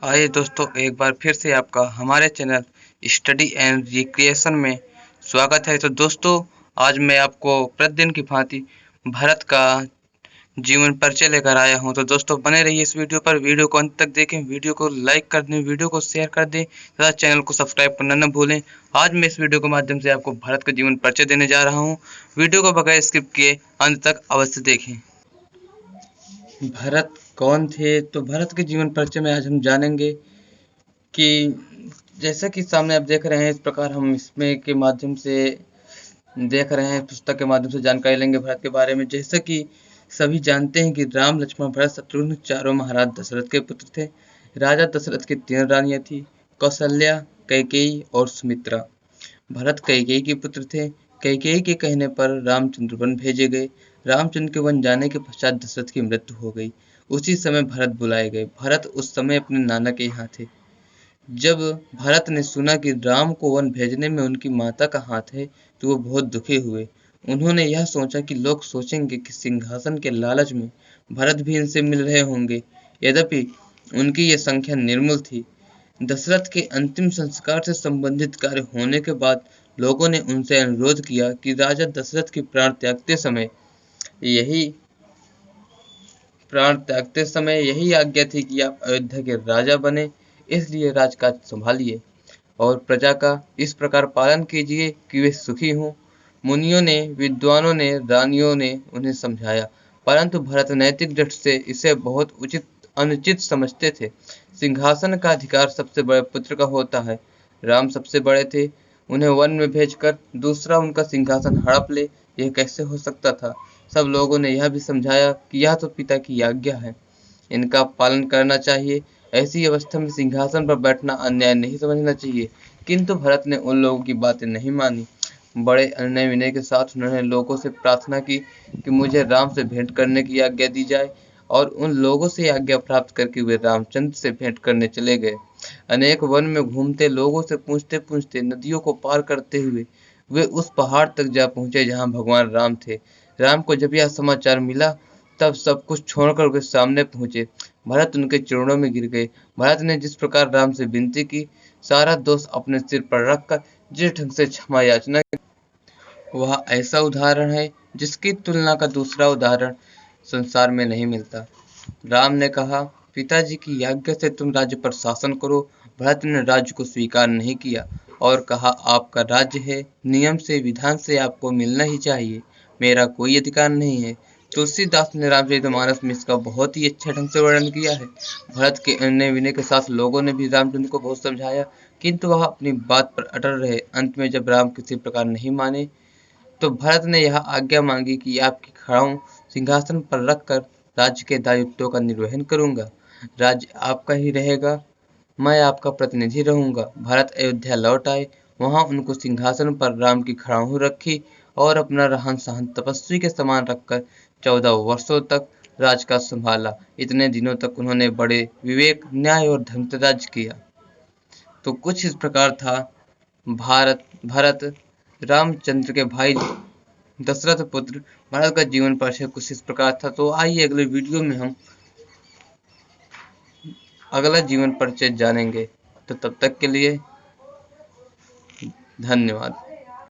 आइए दोस्तों, एक बार फिर से आपका हमारे चैनल स्टडी एंड रिक्रिएशन में स्वागत है। तो दोस्तों, आज मैं आपको प्रतिदिन की भांति भारत का जीवन परिचय लेकर आया हूं। तो दोस्तों, बने रहिए इस वीडियो पर। वीडियो को अंत तक देखें, वीडियो को लाइक कर दें, वीडियो को शेयर कर दें तथा चैनल को सब्सक्राइब करना न भूलें। आज मैं इस वीडियो के माध्यम से आपको भारत का जीवन परिचय देने जा रहा हूँ। वीडियो को बगैर स्किप किए अंत तक अवश्य देखें। भरत कौन थे? तो भरत के जीवन परिचय में आज हम जानेंगे कि जैसा कि सामने आप देख रहे हैं, इस प्रकार हम इसमें के माध्यम से देख रहे हैं, पुस्तक के माध्यम से जानकारी लेंगे भरत के बारे में। जैसा कि सभी जानते हैं कि राम, लक्ष्मण, भरत, शत्रुघ्न चारों महाराज दशरथ के पुत्र थे। राजा दशरथ की 3 रानियां थी, कौशल्या, कैकेयी और सुमित्रा। भरत कैकेयी के पुत्र थे। कैकेयी के कहने पर रामचंद्र वन भेजे गए। रामचंद्र के वन जाने के पश्चात दशरथ की मृत्यु हो गई। उसी समय भरत बुलाए गए। भरत उस समय अपने नाना के यहाँ थे। जब भरत ने सुना कि राम को वन भेजने में उनकी माता का हाथ है, तो वो बहुत दुखी हुए। उन्होंने यह सोचा कि लोग सोचेंगे कि सिंहासन के लालच में भरत भी इनसे मिल रहे होंगे। यद्यपि उनकी यह संख्या निर्मूल थी। दशरथ के अंतिम संस्कार से संबंधित कार्य होने के बाद लोगों ने उनसे अनुरोध किया कि राजा दशरथ की यही प्राण त्यागते समय यही आज्ञा थी कि आप अयोध्या के राजा बने, इसलिए राजकाज संभालिए और प्रजा का इस प्रकार पालन कीजिए कि वे सुखी हों। मुनियों ने, विद्वानों ने, रानियों ने उन्हें समझाया, परंतु भरत नैतिक दृष्टि से इसे बहुत अनुचित समझते थे। सिंहासन का अधिकार सबसे बड़े पुत्र का होता है। राम सबसे बड़े थे, उन्हें वन में भेजकर दूसरा उनका सिंहासन हड़प ले, यह कैसे हो सकता था? सब लोगों ने यह भी समझाया कि यह तो पिता की आज्ञा है, इनका पालन करना चाहिए। ऐसी अवस्था में सिंहासन पर बैठना अन्याय नहीं समझना चाहिए। किंतु भरत ने उन लोगों की बातें नहीं मानी। बड़े अनुनय विनय के साथ उन्होंने लोगों से प्रार्थना की कि मुझे राम से भेंट करने की आज्ञा दी जाए, और उन लोगों से आज्ञा प्राप्त करके वे रामचंद्र से भेंट करने चले गए। अनेक वन में घूमते, लोगों से पूछते पूछते, नदियों को पार करते हुए वे उस पहाड़ तक जा पहुंचे जहां भगवान राम थे। राम को जब यह समाचार मिला, तब सब कुछ छोड़कर वे सामने पहुंचे। भरत उनके चरणों में गिर गए। भरत ने जिस प्रकार राम से विनती की, सारा दोष अपने सिर पर रखकर जिस ढंग से क्षमा याचना की, वह ऐसा उदाहरण है जिसकी तुलना का दूसरा उदाहरण संसार में नहीं मिलता। राम ने कहा, पिताजी की आज्ञा से तुम राज्य पर शासन करो। भरत ने राज्य को स्वीकार नहीं किया और कहा, आपका राज्य है, नियम से, विधान से आपको मिलना ही चाहिए, मेरा कोई अधिकार नहीं है। तुलसीदास ने रामचरितमानस में इसका बहुत ही अच्छे ढंग से वर्णन किया है। भरत के अन्य विनय के साथ लोगों ने भी रामचंद्र को बहुत समझाया, किंतु वह अपनी बात पर अटल रहे। अंत में जब राम किसी प्रकार नहीं माने, तो भरत ने यह आज्ञा मांगी कि आपकी खड़ाऊं सिंहासन पर रखकर राज्य के दायित्वों का निर्वहन करूंगा। राज्य आपका ही रहेगा, मैं आपका प्रतिनिधि रहूंगा। भरत अयोध्या लौट आए। वहां उनको सिंहासन पर राम की खड़ाऊं रखी और अपना रहन सहन तपस्वी के समान रखकर 14 वर्षों तक राजकाज संभाला। इतने दिनों तक उन्होंने बड़े विवेक, न्याय और धर्म से राज्य किया। तो कुछ इस प्रकार था भरत रामचंद्र के भाई दशरथ पुत्र भरत का जीवन परिचय कुछ इस प्रकार था। तो आइए अगले वीडियो में हम अगला जीवन परिचय जानेंगे। तो तब तक के लिए धन्यवाद।